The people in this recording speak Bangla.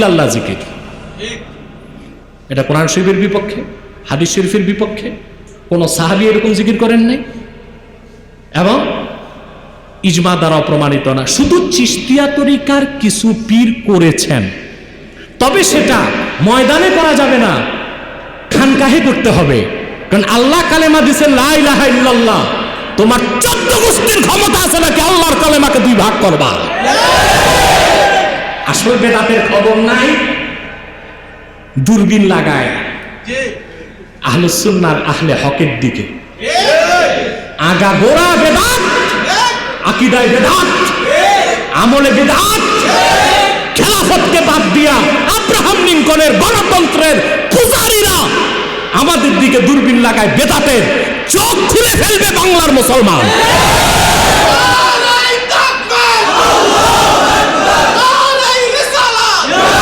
ইল্লাল্লাহ জিকির। এটা কোরআন শরীফের বিপক্ষে, হাদিস শরীফের বিপক্ষে। কোন সাহাবী এরকম জিকির করেন নাই এবং ইজমা দ্বারা প্রমাণিত না। শুধু চিশতিয়া তরিকার কিছু পীর করেছেন, তবে সেটা ময়দানে করা যাবে না, খানকাহে করতে হবে। কারণ আল্লাহ কালেমা দিয়েছেন লা ইলাহা ইল্লাল্লাহ। তোমার 14 গোষ্ঠীর ক্ষমতা আছে নাকি আল্লাহর কালেমাকে 2 ভাগ করবা? আসল বেদাতের খবর নাই, দূরবীন লাগায় আহলুস সুন্নাহ আহলে হকের দিকে। আগা গোড়া বেদাত, আকীদায় বেদাত, আমলে বেদাত, খেলাফতকে বাদ দিয়া আব্রাহাম লিঙ্কনের গণতন্ত্রের পূজারীরা আমাদের দিকে দূরবীন লাগায় বেদাতের। চোখ খুলে ফেলবে বাংলার মুসলমান।